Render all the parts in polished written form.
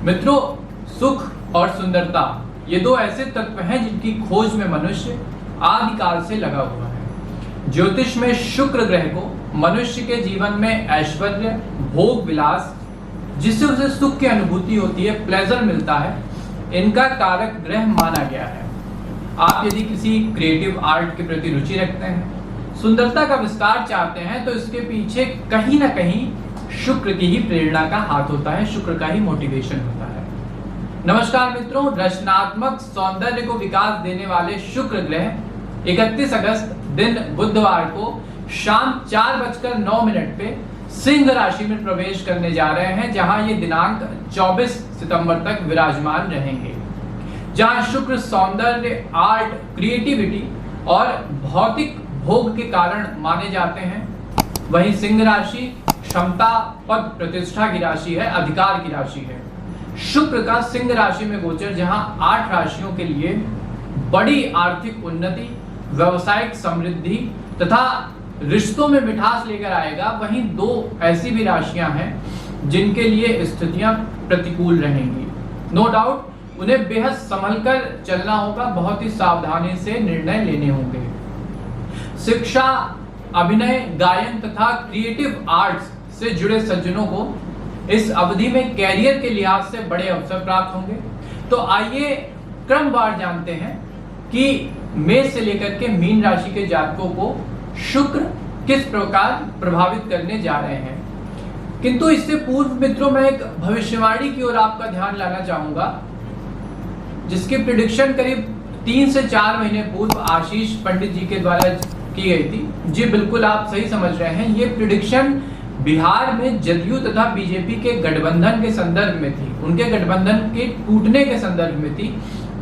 मित्रों, सुख और सुंदरता ये दो ऐसे तत्व हैं जिनकी खोज में मनुष्य आदिकाल से लगा हुआ है। ज्योतिष में शुक्र ग्रह को मनुष्य के जीवन में ऐश्वर्य, भोग विलास, जिससे उसे सुख की अनुभूति होती है, प्लेजर मिलता है, इनका कारक ग्रह माना गया है। आप यदि किसी क्रिएटिव आर्ट के प्रति रुचि रखते हैं, सुंदरता का विस्तार चाहते हैं, तो इसके पीछे कहीं ना कहीं शुक्र की ही प्रेरणा का हाथ होता है, शुक्र का ही मोटिवेशन होता है। नमस्कार मित्रों, रचनात्मक सौंदर्य को विकास देने वाले शुक्र ग्रह 31 अगस्त दिन बुधवार को शाम 4:09 पे सिंह राशि में प्रवेश करने जा रहे हैं, जहां ये दिनांक 24 सितंबर तक विराजमान रहेंगे। जहां शुक्र सौंदर्य, आर्ट, क्रिएटिविटी और भौतिक भोग के कारण माने जाते हैं, वहीं सिंह राशि क्षमता, पद, प्रतिष्ठा की राशि है, अधिकार की राशि है। शुक्र का सिंह राशि में गोचर जहां 8 राशियों के लिए बड़ी आर्थिक उन्नति, व्यवसायिक समृद्धि तथा रिश्तों में मिठास लेकर आएगा, वहीं 2 ऐसी भी राशियां हैं जिनके लिए स्थितियां प्रतिकूल रहेंगी। नो डाउट उन्हें बेहद संभलकर चलना होगा, बहुत ही सावधानी से निर्णय लेने होंगे। शिक्षा, अभिनय, गायन तथा क्रिएटिव आर्ट्स से जुड़े सज्जनों को इस अवधि में कैरियर के लिहाज से बड़े अवसर प्राप्त होंगे। तो आइए क्रमवार जानते हैं कि मेष से लेकर के मीन राशि के जातकों को शुक्र किस प्रकार प्रभावित करने जा रहे हैं। किंतु इससे पूर्व मित्रों, मैं एक भविष्यवाणी की ओर आपका ध्यान लाना चाहूंगा, जिसकी प्रिडिक्शन करीब 3 से 4 महीने पूर्व आशीष पंडित जी के द्वारा की गई थी। जी बिल्कुल, आप सही समझ रहे हैं। ये प्रिडिक्शन बिहार में जदयू तथा बीजेपी के गठबंधन के संदर्भ में थी, उनके गठबंधन के टूटने के संदर्भ में थी,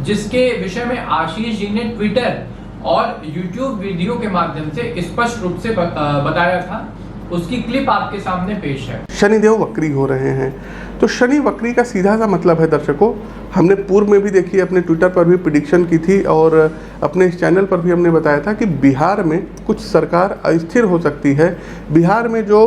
जिसके विषय में आशीष जी ने ट्विटर और यूट्यूब वीडियो के माध्यम से स्पष्ट रूप से बताया था। उसकी क्लिप आपके सामने पेश है। शनिदेव वक्री हो रहे हैं, तो शनि वक्री का सीधा सा मतलब है दर्शकों, हमने पूर्व में भी देखी, अपने ट्विटर पर भी प्रेडिक्शन की थी और अपने इस चैनल पर भी हमने बताया था कि बिहार में कुछ सरकार अस्थिर हो सकती है। बिहार में जो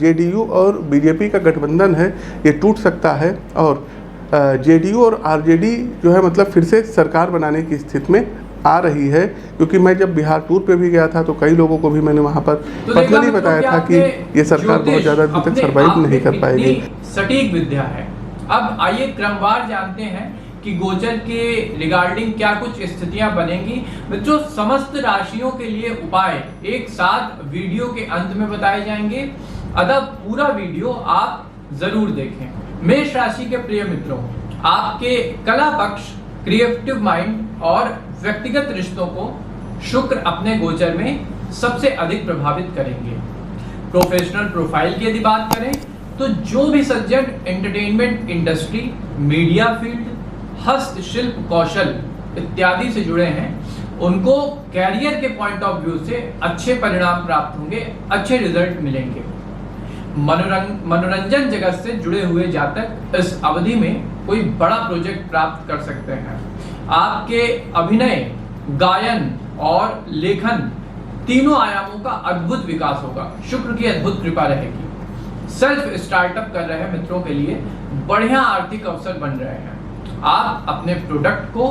जेडीयू और बीजेपी का गठबंधन है ये टूट सकता है और जेडीयू और आरजेडी जो है मतलब फिर से सरकार बनाने की स्थिति में आ रही है। क्योंकि मैं जब बिहार टूर पे भी गया था तो कई लोगों को भी मैंने वहां पर पर्सनली बताया था कि ये सरकार बहुत ज्यादा दिन तक सर्वाइव नहीं कर पाएगी। सटीक विद्या है। अब आइए क्रमवार जानते हैं कि गोचर के रिगार्डिंग क्या कुछ स्थितियां बनेंगी। मित्रों, समस्त राशियों के लिए उपाय एक साथ वीडियो के अंत में बताए जाएंगे, अतः पूरा वीडियो आप जरूर देखें। मेष राशि के प्रिय मित्रों, आपके कला पक्ष, क्रिएटिव माइंड और व्यक्तिगत रिश्तों को शुक्र अपने गोचर में सबसे अधिक प्रभावित करेंगे। प्रोफेशनल प्रोफाइल की यदि बात करें तो जो भी सज्जन एंटरटेनमेंट इंडस्ट्री, मीडिया फील्ड, हस्तशिल्प, कौशल इत्यादि से जुड़े हैं, उनको कैरियर के पॉइंट ऑफ व्यू से अच्छे परिणाम प्राप्त होंगे, अच्छे रिजल्ट मिलेंगे। मनोरंजन जगत से जुड़े हुए जातक इस अवधि में कोई बड़ा प्रोजेक्ट प्राप्त कर सकते हैं। आपके अभिनय, गायन और लेखन तीनों आयामों का अद्भुत विकास होगा, शुक्र की अद्भुत कृपा रहेगी। सेल्फ स्टार्टअप कर रहे मित्रों के लिए बढ़िया आर्थिक अवसर बन रहे हैं। आप अपने प्रोडक्ट को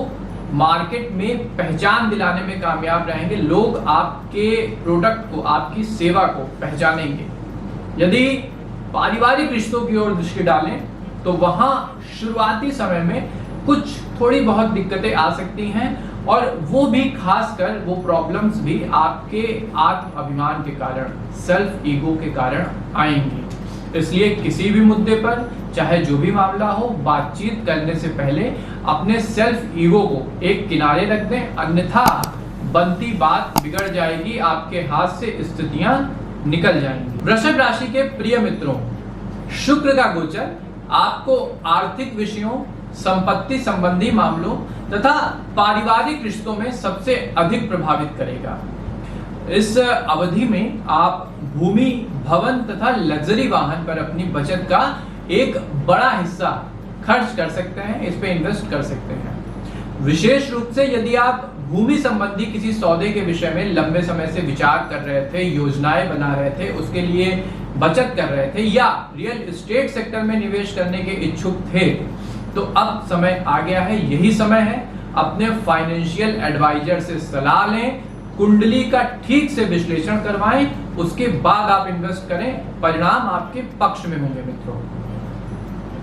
मार्केट में पहचान दिलाने में कामयाब रहेंगे। लोग आपके प्रोडक्ट को, आपकी सेवा को पहचानेंगे। यदि पारिवारिक रिश्तों की ओर दृष्टि डालें तो वहां शुरुआती समय में कुछ थोड़ी बहुत दिक्कतें आ सकती हैं, और वो भी खासकर वो प्रॉब्लम्स भी आपके आत्म अभिमान के कारण, सेल्फ ईगो के कारण आएंगी। इसलिए किसी भी मुद्दे पर, चाहे जो भी मामला हो, बातचीत करने से पहले अपने सेल्फ ईगो को एक किनारे रख दें, अन्यथा बनती बात बिगड़ जाएगी, आपके हाथ से स्थितियां निकल जाएंगी। वृषभ राशि के प्रिय मित्रों, शुक्र का गोचर आपको आर्थिक विषयों, संपत्ति संबंधी मामलों तथा पारिवारिक रिश्तों में सबसे अधिक प्रभावित करेगा। इस अवधि में आप भूमि, भवन तथा लग्जरी वाहन पर अपनी बचत का एक बड़ा हिस्सा खर्च कर सकते हैं, इस पे इन्वेस्ट कर सकते हैं। विशेष रूप से यदि आप भूमि संबंधी किसी सौदे के विषय में लंबे समय से विचार कर रहे थे, योजनाएं बना रहे थे, उसके लिए बचत कर रहे थे, या रियल एस्टेट सेक्टर में निवेश करने के इच्छुक थे, तो अब समय आ गया है, यही समय है अपने फाइनेंशियल एडवाइजर से सलाह लें, कुंडली का ठीक से विश्लेषण करवाएं, उसके बाद आप इन्वेस्ट करें, परिणाम आपके पक्ष में होंगे मित्रों।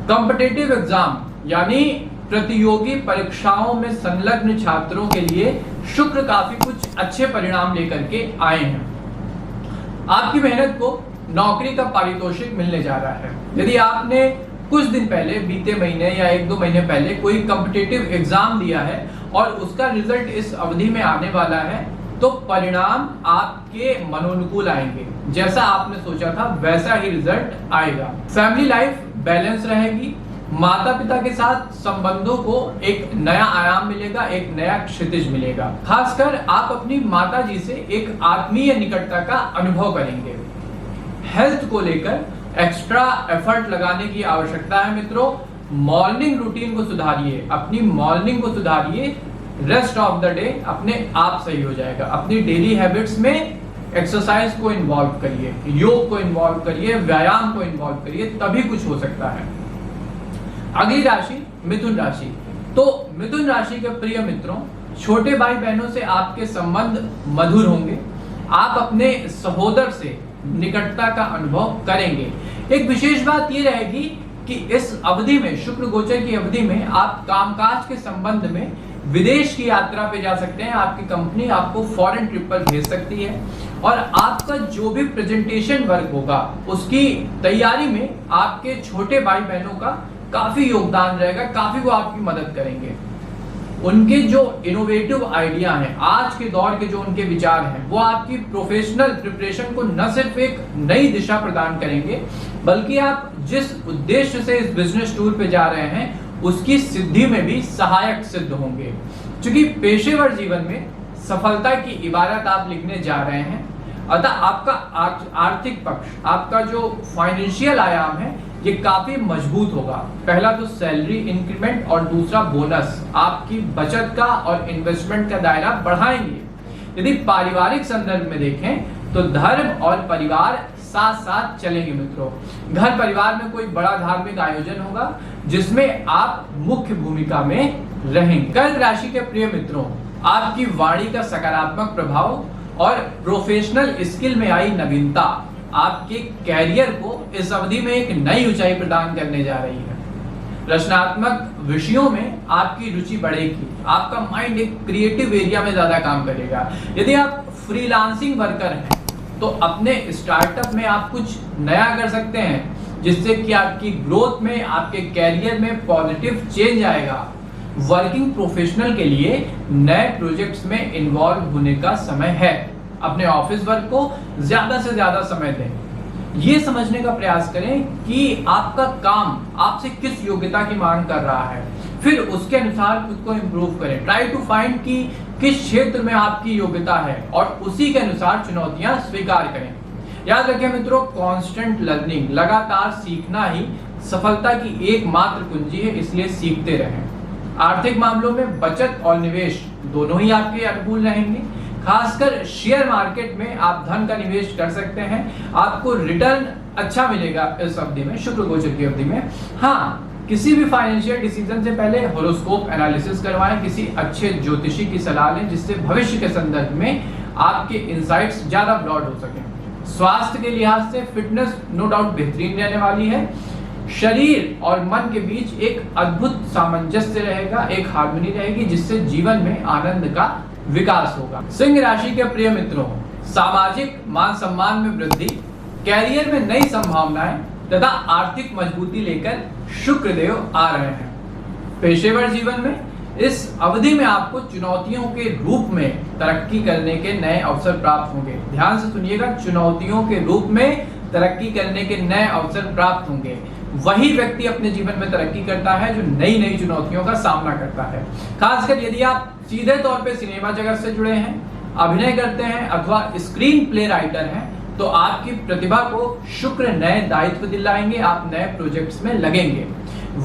कॉम्पिटिटिव एग्जाम यानी प्रतियोगी परीक्षाओं में संलग्न छात्रों के लिए शुक्र काफी कुछ अच्छे परिणाम लेकर के आए हैं। आपकी मेहनत को नौकरी का पारितोषिक मिलने जा रहा है। यदि आपने कुछ दिन पहले, बीते महीने या 1-2 महीने पहले कोई कॉम्पिटिटिव एग्जाम दिया है और उसका रिजल्ट इस अवधि में आने वाला है, तो परिणाम आपके मनोनुकूल आएंगे। जैसा आपने सोचा था वैसा ही रिजल्ट आएगा। फैमिली लाइफ बैलेंस रहेगी, माता पिता के साथ संबंधों को एक नया आयाम मिलेगा, एक नया क्षितिज मिलेगा। खासकर आप अपनी माता जी से एक आत्मीय निकटता का अनुभव करेंगे। हेल्थ को लेकर एक्स्ट्रा एफर्ट लगाने की आवश्यकता है मित्रों। मॉर्निंग रूटीन को सुधारिए, अपनी मॉर्निंग को सुधारिए, रेस्ट ऑफ द डे अपने आप सही हो जाएगा। अपनी डेली हैबिट्स में एक्सरसाइज को इन्वॉल्व करिए, योग को इन्वॉल्व करिए, व्यायाम को इन्वॉल्व करिए, तभी कुछ हो सकता है। अगली राशि मिथुन राशि। तो मिथुन राशि के प्रिय मित्रों, छोटे भाई बहनों से आपके संबंध मधुर होंगे। आप अपने सहोदर से निकटता का अनुभव करेंगे। एक विशेष बात यह रहेगी कि इस अवधि में, शुक्र गोचर की अवधि में, आप कामकाज के संबंध में विदेश की यात्रा पे जा सकते हैं। आपकी कंपनी आपको फॉरेन ट्रिप पर भेज सकती है और आपका जो भी प्रेजेंटेशन वर्क होगा उसकी तैयारी में आपके छोटे भाई बहनों का काफी योगदान रहेगा, काफी वो आपकी मदद करेंगे। उनके जो इनोवेटिव आइडिया हैं, आज के दौर के जो उनके विचार हैं, वो आपकी प्रोफेशनल प्रिपरेशन को न सिर्फ एक नई दिशा प्रदान करेंगे, बल्कि आप जिस उद्देश्य से इस बिजनेस टूर पे जा रहे हैं उसकी सिद्धि में भी सहायक सिद्ध होंगे। क्योंकि पेशेवर जीवन में सफलता की इबारत आप लिखने जा रहे हैं, अतः आपका आर्थिक पक्ष, आपका जो फाइनेंशियल आयाम है, ये काफी मजबूत होगा। पहला तो सैलरी इंक्रीमेंट और दूसरा बोनस आपकी बचत का और इन्वेस्टमेंट का दायरा बढ़ाएंगे। यदि पारिवारिक संदर्भ में देखें तो धर्म और परिवार साथ साथ चलेंगे मित्रों। घर परिवार में कोई बड़ा धार्मिक आयोजन होगा जिसमें आप मुख्य भूमिका में रहेंगे। कर्क राशि के प्रिय मित्रों, आपकी वाणी का सकारात्मक प्रभाव और प्रोफेशनल स्किल में आई नवीनता आपके कैरियर को इस अवधि में एक नई ऊंचाई प्रदान करने जा रही है। रचनात्मक विषयों में आपकी रुचि बढ़ेगी, आपका माइंड एक क्रिएटिव एरिया में ज्यादा काम करेगा। यदि आप फ्रीलांसिंग वर्कर हैं तो अपने स्टार्टअप में आप कुछ नया कर सकते हैं, जिससे कि आपकी ग्रोथ में, आपके कैरियर में पॉजिटिव चेंज आएगा। वर्किंग प्रोफेशनल के लिए नए प्रोजेक्ट्स में इन्वॉल्व होने का समय है। अपने ऑफिस वर्क को ज्यादा से ज्यादा समय दें। ये समझने का प्रयास करें कि आपका काम आपसे किस योग्यता की मांग कर रहा है, फिर उसके अनुसार खुद को इम्प्रूव करें। ट्राई टू फाइंड कि किस क्षेत्र में आपकी योग्यता है और उसी के अनुसार चुनौतियां स्वीकार करें। याद रखें मित्रों, कांस्टेंट लर्निंग, लगातार सीखना ही सफलता की एकमात्र कुंजी है, इसलिए सीखते रहें। आर्थिक मामलों में बचत और निवेश दोनों ही आपके अनुकूल रहेंगे। खासकर शेयर मार्केट में आप धन का निवेश कर सकते हैं, आपको रिटर्न अच्छा मिलेगा इस अवधि में, शुक्र गोचर की अवधि में। हाँ, किसी भी फाइनेंशियल डिसीजन से पहले होरोस्कोप एनालिसिस करवाएं, किसी अच्छे ज्योतिषी की सलाह लें, जिससे भविष्य के संदर्भ में आपके इंसाइट्स ज्यादा ब्रॉड हो सकें। स्वास्थ्य के लिहाज से फिटनेस नो डाउट बेहतरीन रहने वाली है। शरीर और मन के बीच एक अद्भुत सामंजस्य रहेगा, एक हार्मनी रहेगी, जिससे जीवन में आनंद का विकास होगा। सिंह राशि के प्रिय मित्रों, सामाजिक मान सम्मान में वृद्धि, कैरियर में नई संभावनाएं तथा आर्थिक मजबूती लेकर शुक्रदेव आ रहे हैं। पेशेवर जीवन में इस अवधि में आपको चुनौतियों के रूप में तरक्की करने के नए अवसर प्राप्त होंगे। ध्यान से सुनिएगा, चुनौतियों के रूप में तरक्की करने के नए अवसर प्राप्त होंगे। वही व्यक्ति अपने जीवन में तरक्की करता है जो नई नई चुनौतियों का सामना करता है। खासकर यदि आप सीधे तौर पे सिनेमा जगत से जुड़े हैं, अभिनय करते हैं अथवा स्क्रीन प्ले राइटर हैं, तो आपकी प्रतिभा को शुक्र नए दायित्व दिलाएंगे, आप नए प्रोजेक्ट्स में लगेंगे।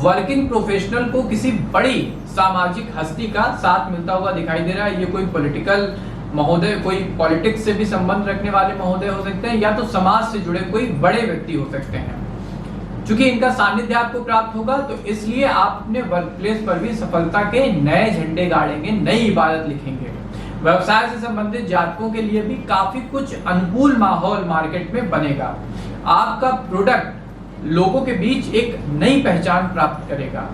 वर्किंग प्रोफेशनल को किसी बड़ी सामाजिक हस्ती का साथ मिलता हुआ दिखाई दे रहा है। ये कोई पॉलिटिकल महोदय, कोई पॉलिटिक्स से भी संबंध रखने वाले महोदय हो सकते हैं, या तो समाज से जुड़े कोई बड़े व्यक्ति हो सकते हैं। चूंकि इनका सानिध्य आपको प्राप्त होगा तो इसलिए आप अपने वर्क प्लेस पर भी सफलता के नए झंडे गाड़ेंगे, नई इबारत लिखेंगे। व्यवसाय से संबंधित जातकों के लिए भी काफी कुछ अनुकूल माहौल मार्केट में बनेगा। आपका प्रोडक्ट लोगों के बीच एक नई पहचान प्राप्त करेगा।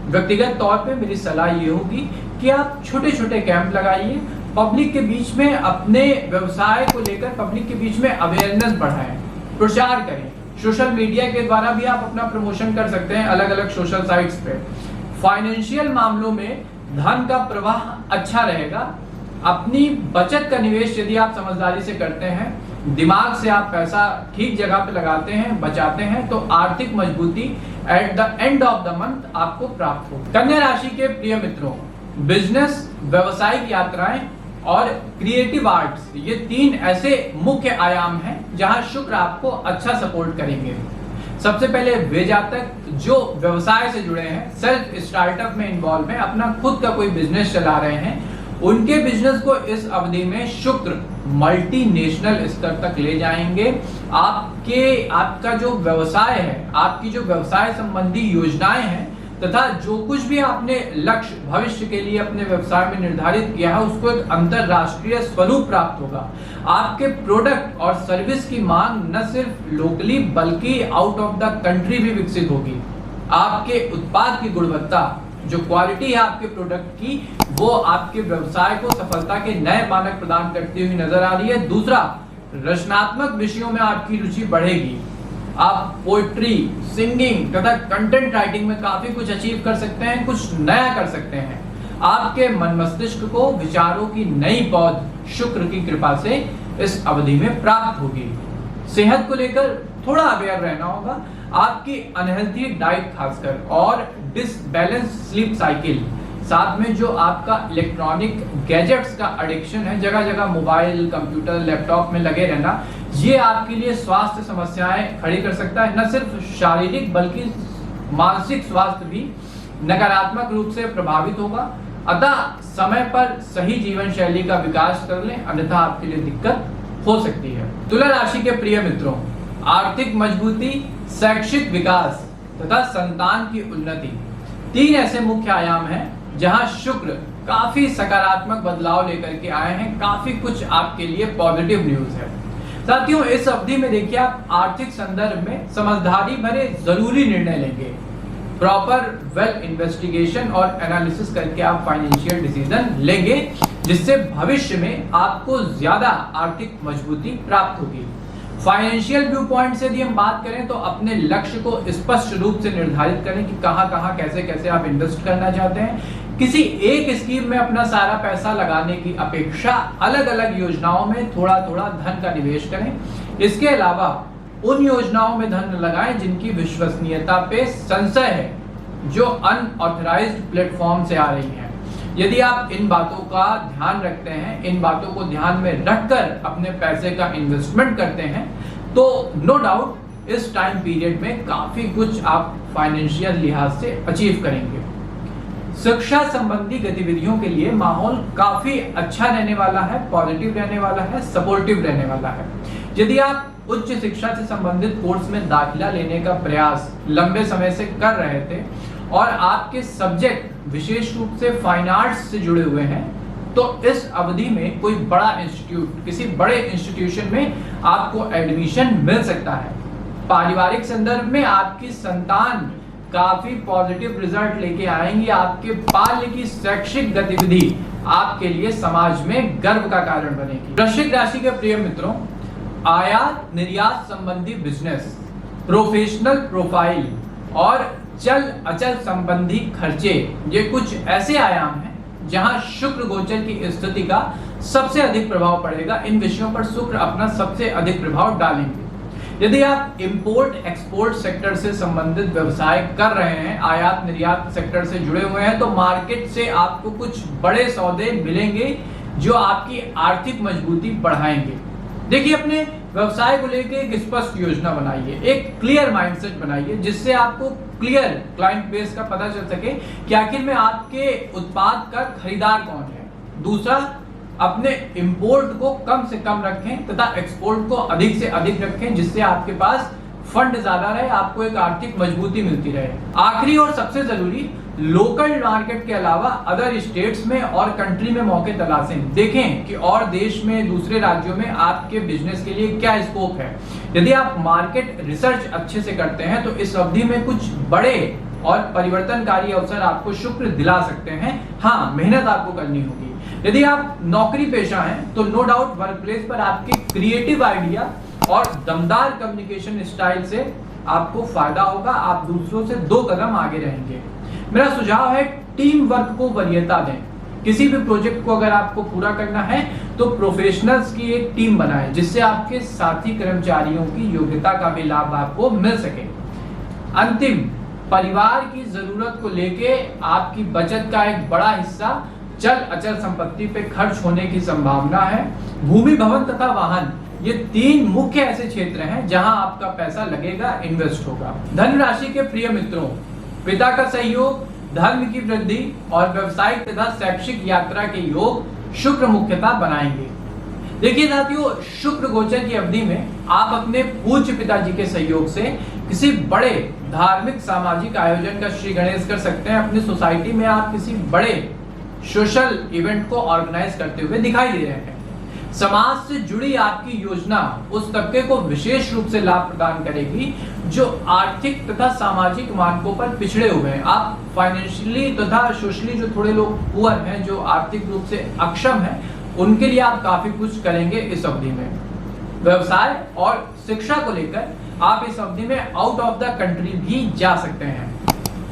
व्यक्तिगत तौर पे मेरी सलाह ये होगी कि आप छोटे छोटे कैंप लगाइए, पब्लिक के बीच में अपने व्यवसाय को लेकर पब्लिक के बीच में अवेयरनेस बढ़ाएं, प्रचार करें। सोशल मीडिया के द्वारा भी आप अपना प्रमोशन कर सकते हैं अलग अलग सोशल साइट्स पे। फाइनेंशियल मामलों में धन का प्रवाह अच्छा रहेगा। अपनी बचत का निवेश यदि आप समझदारी से करते हैं, दिमाग से आप पैसा ठीक जगह पे लगाते हैं, बचाते हैं, तो आर्थिक मजबूती at the end of the month आपको प्राप्त हो। कन्या राशि के प्रिय मित्रों, बिजनेस, व्यवसायिक यात्राएं और क्रिएटिव आर्ट्स, ये 3 ऐसे मुख्य आयाम हैं जहां शुक्र आपको अच्छा सपोर्ट करेंगे। सबसे पहले वे जातक जो व्यवसाय से जुड़े हैं, सेल्फ स्टार्टअप में इन्वॉल्व हैं, अपना खुद का कोई बिजनेस चला रहे हैं, उनके बिजनेस को इस अवधि में शुक्र मल्टीनेशनल स्तर तक ले जाएंगे। आपका जो व्यवसाय है, आपकी जो व्यवसाय संबंधी योजनाएं हैं तथा जो कुछ भी आपने लक्ष्य भविष्य के लिए अपने व्यवसाय में निर्धारित किया है, उसको एक अंतरराष्ट्रीय स्वरूप प्राप्त होगा। आपके प्रोडक्ट और सर्विस की मांग न सिर्फ लोकली बल्कि आउट ऑफ द कंट्री भी विकसित होगी। आपके उत्पाद की गुणवत्ता, जो क्वालिटी है आपके प्रोडक्ट की, वो आपके व्यवसाय को सफलता के नए मानक प्रदान करती हुई नजर आ रही है। दूसरा, रचनात्मक विषयों में आपकी रुचि बढ़ेगी। आप पोएट्री, सिंगिंग तथा कंटेंट राइटिंग में काफी कुछ अचीव कर सकते हैं, कुछ नया कर सकते हैं। आपके मन मस्तिष्क को विचारों की नई पौध शुक्र की कृपा से इस अवधि में प्राप्त होगी। सेहत को लेकर थोड़ा अवेयर रहना होगा। आपकी अनहेल्थी डाइट खासकर और डिसबैलेंस स्लीप साइकिल, साथ में जो आपका इलेक्ट्रॉनिक गैजेट्स का एडिक्शन है, जगह जगह मोबाइल, कंप्यूटर, लैपटॉप में लगे रहना, ये आपके लिए स्वास्थ्य समस्याएं खड़ी कर सकता है। न सिर्फ शारीरिक बल्कि मानसिक स्वास्थ्य भी नकारात्मक रूप से प्रभावित होगा। अतः समय पर सही जीवन शैली का विकास कर लें, अन्यथा आपके लिए दिक्कत हो सकती है। तुला राशि के प्रिय मित्रों, आर्थिक मजबूती, शैक्षिक विकास तथा संतान की उन्नति, 3 ऐसे मुख्य आयाम हैं जहां शुक्र काफी सकारात्मक बदलाव लेकर के आए हैं। काफी कुछ आपके लिए पॉजिटिव न्यूज है। साथियों, इस अवधि में देखिए आप आर्थिक संदर्भ में समझदारी भरे जरूरी निर्णय लेंगे। प्रॉपर वेल इन्वेस्टिगेशन और एनालिसिस करके आप फाइनेंशियल डिसीजन लेंगे, जिससे भविष्य में आपको ज्यादा आर्थिक मजबूती प्राप्त होगी। फाइनेंशियल व्यू पॉइंट से यदि हम बात करें तो अपने लक्ष्य को स्पष्ट रूप से निर्धारित करें कि कहां कहां कैसे कैसे आप इन्वेस्ट करना चाहते हैं। किसी एक स्कीम में अपना सारा पैसा लगाने की अपेक्षा अलग अलग योजनाओं में थोड़ा थोड़ा धन का निवेश करें। इसके अलावा उन योजनाओं में धन लगाएं जिनकी विश्वसनीयता पे संशय है, जो अनऑथराइज्ड प्लेटफॉर्म से आ रही हैं। यदि आप इन बातों का ध्यान रखते हैं, इन बातों को ध्यान में रखकर अपने पैसे का इन्वेस्टमेंट करते हैं, तो नो डाउट इस टाइम पीरियड में काफी कुछ आप फाइनेंशियल लिहाज से अचीव करेंगे। शिक्षा संबंधी गतिविधियों के लिए माहौल काफी अच्छा रहने वाला है, पॉजिटिव रहने वाला है, सपोर्टिव रहने वाला है। यदि आप उच्च शिक्षा से संबंधित कोर्स में दाखिला लेने का प्रयास लंबे समय से कर रहे थे और आपके सब्जेक्ट विशेष रूप से फाइन आर्ट्स से जुड़े हुए हैं, तो इस अवधि में कोई बड़ा इंस्टीट्यूट, किसी बड़े इंस्टीट्यूशन में आपको एडमिशन मिल सकता है। पारिवारिक संदर्भ में आपकी संतान काफी पॉजिटिव रिजल्ट लेके आएंगी। आपके बाल्य की शैक्षिक गतिविधि आपके लिए समाज में गर्व का कारण बनेगी। वृश्चिक राशि के प्रिय मित्रों, आयात निर्यात संबंधी बिजनेस, प्रोफेशनल प्रोफाइल और चल अचल संबंधी खर्चे, ये कुछ ऐसे आयाम हैं जहां शुक्र गोचर की स्थिति का सबसे अधिक प्रभाव पड़ेगा। इन विषयों पर शुक्र अपना सबसे अधिक प्रभाव डालेंगे। यदि आप इंपोर्ट एक्सपोर्ट सेक्टर से संबंधित व्यवसाय कर रहे हैं, आयात निर्यात सेक्टर से जुड़े हुए हैं, तो मार्केट से आपको कुछ बड़े सौदे मिलेंगे जो आपकी आर्थिक मजबूती बढ़ाएंगे। देखिए, अपने व्यवसाय को लेकर एक स्पष्ट योजना बनाइए, एक क्लियर माइंडसेट बनाइए, जिससे आपको क्लियर क्लाइंट बेस का पता चल सके कि आखिर में आपके उत्पाद का खरीदार कौन है। दूसरा, अपने इंपोर्ट को कम से कम रखें तथा एक्सपोर्ट को अधिक से अधिक रखें, जिससे आपके पास फंड ज्यादा रहे, आपको एक आर्थिक मजबूती मिलती रहे। आखिरी और सबसे जरूरी, लोकल मार्केट के अलावा अदर स्टेट्स में और कंट्री में मौके तलाशें। देखें कि और देश में, दूसरे राज्यों में आपके बिजनेस के लिए क्या स्कोप है। यदि आप मार्केट रिसर्च अच्छे से करते हैं तो इस अवधि में कुछ बड़े और परिवर्तनकारी अवसर आपको शुक्र दिला सकते हैं। हाँ, मेहनत आपको करनी होगी। यदि आप नौकरी पेशा हैं तो नो डाउट वर्क प्लेस पर आपके क्रिएटिव आइडिया और दमदार कम्युनिकेशन स्टाइल से आपको फायदा होगा। आप दूसरों से 2 कदम आगे रहेंगे। मेरा सुझाव है टीम वर्क को वरीयता दें। किसी भी प्रोजेक्ट को अगर आपको पूरा करना है तो प्रोफेशनल्स की एक टीम बनाएं, जिससे आपके साथी कर्मचारियों की योग्यता का भी लाभ आपको मिल सके। अंतिम, परिवार की जरूरत को लेके आपकी बचत का एक बड़ा हिस्सा चल अचल संपत्ति पे खर्च होने की संभावना है। भूमि, भवन तथा वाहन, ये 3 मुख्य ऐसे क्षेत्र हैं जहां आपका पैसा लगेगा, इन्वेस्ट होगा। धन राशि के प्रिय मित्रों, पिता का सहयोग, धर्म की वृद्धि और व्यवसायिक तथा शैक्षिक यात्रा के योग शुक्र मुख्यतः बनाएंगे। देखिए साथियों, शुक्र गोचर की अवधि में आप अपने पूज्य पिताजी के सहयोग से किसी बड़े धार्मिक सामाजिक आयोजन का श्री गणेश कर सकते हैं। अपनी सोसाइटी में आप किसी बड़े सोशल इवेंट को ऑर्गेनाइज करते हुए दिखाई दे रहे हैं। समाज से जुड़ी आपकी योजना उस तबके को विशेष रूप से लाभ प्रदान करेगी जो आर्थिक तथा सामाजिक मानकों पर पिछड़े हुए हैं। आप फाइनेंशियली तथा सोशली जो थोड़े लोग पुअर हैं, जो आर्थिक रूप से अक्षम हैं, उनके लिए आप काफी कुछ करेंगे इस अवधि में। व्यवसाय और शिक्षा को लेकर आप इस अवधि में आउट ऑफ द कंट्री भी जा सकते हैं।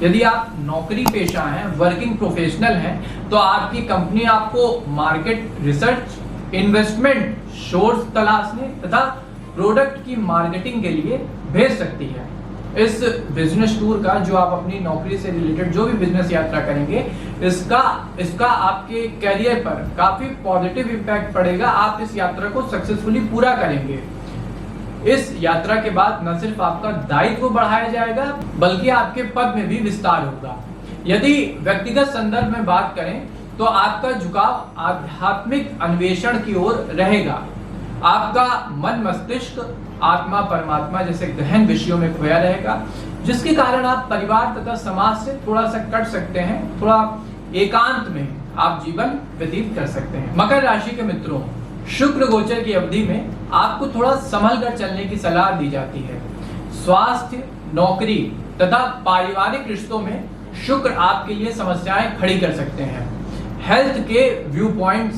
यदि आप नौकरी पेशा हैं, वर्किंग प्रोफेशनल हैं, तो आपकी कंपनी आपको मार्केट रिसर्च, इन्वेस्टमेंट सोर्स तलाशने तथा प्रोडक्ट की मार्केटिंग के लिए भेज सकती है। इस बिजनेस टूर का, जो आप अपनी नौकरी से रिलेटेड जो भी बिजनेस यात्रा करेंगे, इसका आपके कैरियर पर काफी पॉजिटिव इम्पैक्ट पड़ेगा। आप इस यात्रा को सक्सेसफुली पूरा करेंगे। इस यात्रा के बाद न सिर्फ आपका दायित्व बढ़ाया जाएगा, बल्कि आपके पद में भी विस्तार होगा। यदि व्यक्तिगत संदर्भ में बात करें तो आपका झुकाव आध्यात्मिक अन्वेषण की ओर रहेगा। आपका मन, मस्तिष्क, आत्मा, परमात्मा जैसे गहन विषयों में खोया रहेगा, जिसके कारण आप परिवार तथा समाज से थोड़ा सा कट सकते हैं। थोड़ा एकांत में आप जीवन व्यतीत कर सकते हैं। मकर राशि के मित्रों, शुक्र गोचर की अवधि में आपको थोड़ा संभल कर चलने की सलाह दी जाती है। स्वास्थ्य, नौकरी तथा पारिवारिक रिश्तों में शुक्र आपके लिए समस्याएं खड़ी कर सकते हैं। हेल्थ के व्यू पॉइंट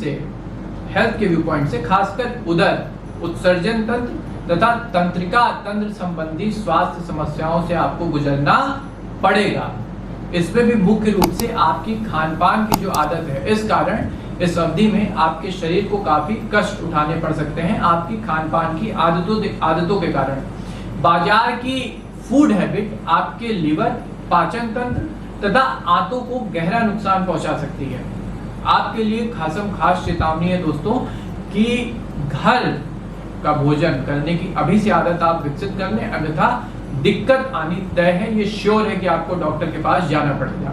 से खासकर उदर, उत्सर्जन तंत्र तथा तंत्रिका तंत्र संबंधी स्वास्थ्य समस्याओं से आपको गुजरना पड़ेगा। इसमें भी मुख्य रूप से आपकी खान पान की जो आदत है, इस कारण इस अवधि में आपके शरीर को काफी कष्ट उठाने पड़ सकते हैं। आपकी खान पान की आदतों के कारण बाजार की फूड हैबिट आपके लिवर, पाचन तंत्र तथा आंतों को गहरा नुकसान पहुंचा सकती है। आपके लिए खास चेतावनी है दोस्तों कि घर का भोजन करने की अभी से आदत आप विकसित कर लें, अन्यथा दिक्कत आनी तय है। ये श्योर है कि आपको डॉक्टर के पास जाना पड़ेगा।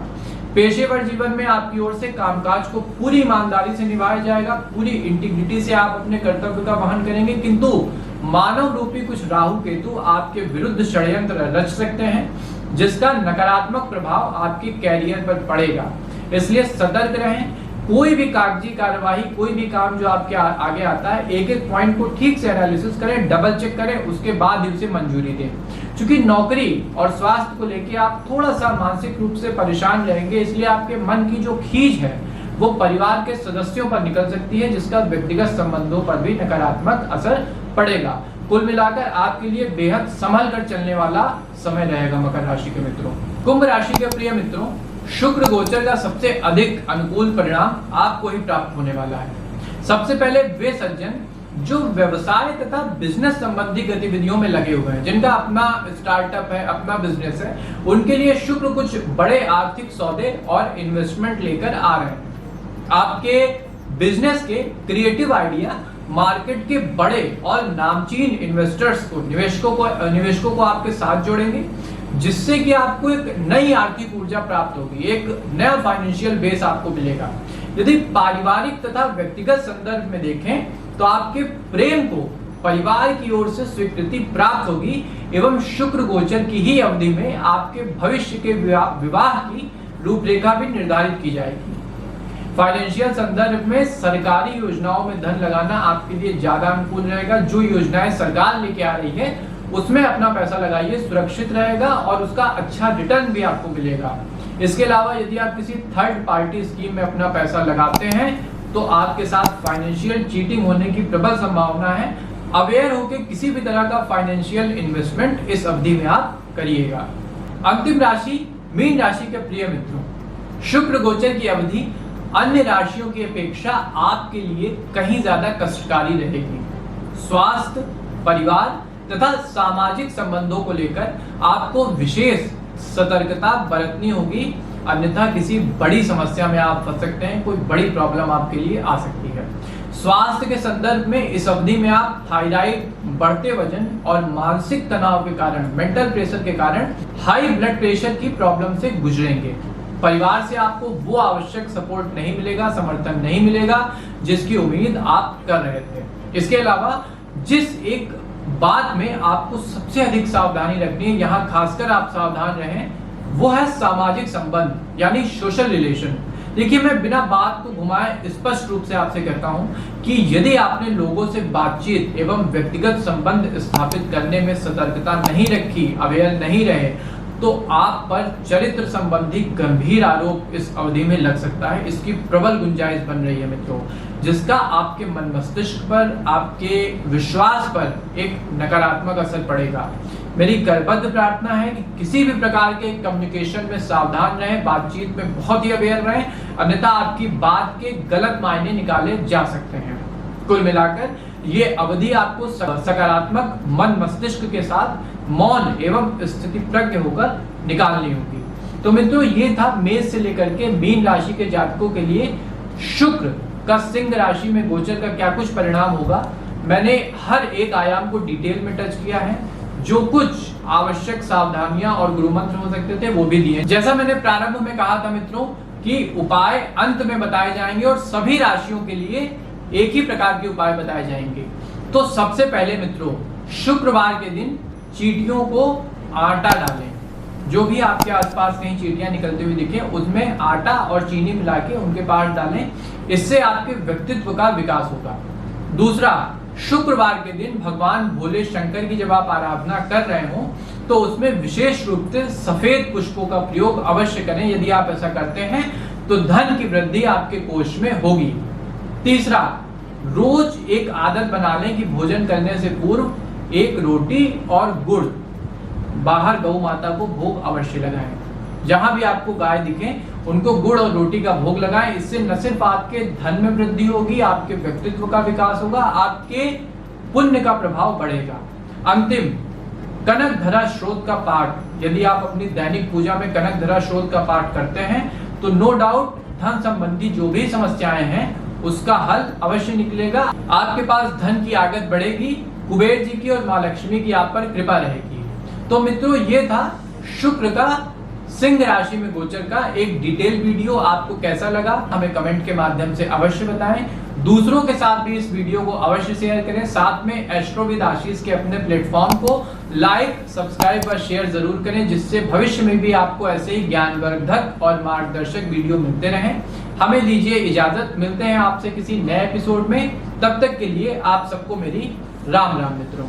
पेशेवर जीवन में आपकी ओर से कामकाज को पूरी ईमानदारी से निभाया जाएगा, पूरी इंटीग्रिटी से आप अपने कर्तव्य का वहन करेंगे, किंतु मानव रूपी कुछ राहु केतु आपके विरुद्ध षड्यंत्र रच सकते हैं, जिसका नकारात्मक प्रभाव आपके कैरियर पर पड़ेगा। इसलिए सतर्क रहें। कोई भी कागजी कार्यवाही, कोई भी काम जो आपके आगे आता है, एक एक पॉइंट को ठीक से एनालिसिस करें, डबल चेक करें, उसके बाद ही उसे मंजूरी दें। क्योंकि नौकरी और स्वास्थ्य को लेकर आप थोड़ा सा मानसिक रूप से परेशान रहेंगे, इसलिए आपके मन की जो खींच है वो परिवार के सदस्यों पर निकल सकती है, जिसका व्यक्तिगत संबंधों पर भी नकारात्मक असर पड़ेगा। कुल मिलाकर आपके लिए बेहद संभल कर चलने वाला समय रहेगा मकर राशि के मित्रों। कुंभ राशि के प्रिय मित्रों, शुक्र गोचर का सबसे अधिक अनुकूल परिणाम आपको ही प्राप्त होने वाला है। सबसे पहले वे सज्जन जो व्यवसाय तथा बिजनेस संबंधी गतिविधियों में लगे हुए हैं, जिनका अपना स्टार्टअप है, अपना बिजनेस है, उनके लिए शुक्र कुछ बड़े आर्थिक सौदे और इन्वेस्टमेंट लेकर आ रहे हैं। आपके बिजनेस के क्रिएटिव आइडिया मार्केट के बड़े और नामचीन इन्वेस्टर्स को, निवेशकों को आपके साथ जोड़ेंगे, जिससे कि आपको एक नई आर्थिक ऊर्जा प्राप्त होगी, एक नया फाइनेंशियल बेस आपको मिलेगा। यदि पारिवारिक तथा व्यक्तिगत संदर्भ में देखें तो आपके प्रेम को परिवार की ओर से स्वीकृति प्राप्त होगी एवं शुक्र गोचर की ही अवधि में आपके भविष्य के विवाह की रूपरेखा भी निर्धारित की जाएगी। फाइनेंशियल संदर्भ में सरकारी योजनाओं में धन लगाना आपके लिए ज्यादा अनुकूल रहेगा। जो योजनाएं सरकार लेके आ रही है उसमें अपना पैसा लगाइए, सुरक्षित रहेगा और उसका अच्छा रिटर्न भी आपको मिलेगा। इसके अलावा यदि आप किसी थर्ड पार्टी स्कीम में अपना पैसा लगाते हैं तो आपके साथ फाइनेंशियल चीटिंग होने की प्रबल संभावना है। अवेयर होकर किसी भी तरह का फाइनेंशियल इन्वेस्टमेंट इस अवधि में आप करिएगा। अंतिम राशि मीन राशि के प्रिय मित्रों, शुक्र गोचर की अवधि अन्य राशियों की अपेक्षा आपके लिए कहीं ज्यादा कष्टकारी रहेगी। स्वास्थ्य, परिवार तथा सामाजिक संबंधों को लेकर आपको विशेष सतर्कता बरतनी होगी, अन्यथा किसी बड़ी समस्या में आप फंस सकते हैं, कोई बड़ी प्रॉब्लम आपके लिए आ सकती है। स्वास्थ्य के संदर्भ में इस अवधि में आप थायराइड, बढ़ते वजन और मानसिक तनाव के कारण, मेंटल प्रेशर के कारण हाई ब्लड प्रेशर की प्रॉब्लम से गुजरेंगे। परिवार से आपको वो आवश्यक सपोर्ट नहीं मिलेगा, समर्थन नहीं मिलेगा जिसकी उम्मीद आप कर रहे थे। इसके अलावा जिस एक बात में आपको सबसे अधिक सावधानी रखनी है, यहाँ खासकर आप सावधान रहें, वो है सामाजिक संबंध यानी सोशल रिलेशन। देखिए, मैं बिना बात को घुमाए स्पष्ट रूप से आपसे कहता हूं कि यदि आपने लोगों से बातचीत एवं व्यक्तिगत संबंध स्थापित करने में सतर्कता नहीं रखी, अवेयर नहीं रहे, तो आप पर चरित्र संबंधी गंभीर आरोप इस अवधि में लग सकता है। इसकी प्रबल गुंजाइश बन रही है मित्रों, जिसका आपके मन मस्तिष्क पर, आपके विश्वास पर एक नकारात्मक असर पड़ेगा। मेरी करबद्ध प्रार्थना है कि किसी भी प्रकार के कम्युनिकेशन में सावधान रहें, बातचीत में बहुत ही अवेयर रहें, अन्यथा आपकी बात के गलत मायने निकाले जा सकते हैं। कुल मिलाकर ये अवधि आपको सकारात्मक मन मस्तिष्क के साथ मौन एवं स्थिति प्रज्ञ होकर निकालनी होगी। तो मित्रों, ये था मेष से लेकर के मीन राशि के जातकों के लिए शुक्र का सिंह राशि में गोचर का क्या कुछ परिणाम होगा। मैंने हर एक आयाम को डिटेल में टच किया है, जो कुछ आवश्यक सावधानियां और गुरु मंत्र हो सकते थे वो भी दिए। जैसा मैंने प्रारंभ में कहा था मित्रों कि उपाय अंत में बताए जाएंगे और सभी राशियों के लिए एक ही प्रकार के उपाय बताए जाएंगे। तो सबसे पहले मित्रों, शुक्रवार के दिन चींटियों को आटा डालें। जो भी आपके आसपास कहीं चींटियां निकलती हुई दिखे, उसमें आटा और चीनी मिला के उनके पास डालें। इससे आपके व्यक्तित्व का विकास होगा। दूसरा, शुक्रवार के दिन भगवान भोले शंकर की जब आप आराधना कर रहे हो तो उसमें विशेष रूप से सफेद पुष्पों का प्रयोग अवश्य करें। यदि आप ऐसा करते हैं तो धन की वृद्धि आपके कोष में होगी। तीसरा, रोज एक आदत बना लें कि भोजन करने से पूर्व एक रोटी और गुड़ बाहर गौ माता को भोग अवश्य लगाएं। जहां भी आपको गाय दिखे उनको गुड़ और रोटी का भोग लगाएं। इससे न सिर्फ आपके धन में वृद्धि होगी, आपके व्यक्तित्व का विकास होगा, आपके पुण्य का प्रभाव बढ़ेगा। अंतिम, कनक धरा स्रोत का पाठ। यदि आप अपनी दैनिक पूजा में कनक धरा स्रोत का पाठ करते हैं तो नो डाउट धन संबंधी जो भी समस्याएं हैं उसका हल अवश्य निकलेगा। आपके पास धन की आगत बढ़ेगी, कुबेर जी की और मां लक्ष्मी की आप पर कृपा रहेगी। तो मित्रों, ये था शुक्र का सिंह राशि में गोचर का एक डिटेल वीडियो। आपको कैसा लगा हमें कमेंट के माध्यम से अवश्य बताएं। दूसरों के साथ भी इस वीडियो को अवश्य शेयर करें। साथ में एस्ट्रो विद आशीष के अपने प्लेटफॉर्म को लाइक, सब्सक्राइब और शेयर जरूर करें, जिससे भविष्य में भी आपको ऐसे ही ज्ञानवर्धक और मार्गदर्शक वीडियो मिलते रहें। हमें दीजिए इजाजत, मिलते हैं आपसे किसी नए एपिसोड में। तब तक के लिए आप सबको मेरी राम राम मित्रों।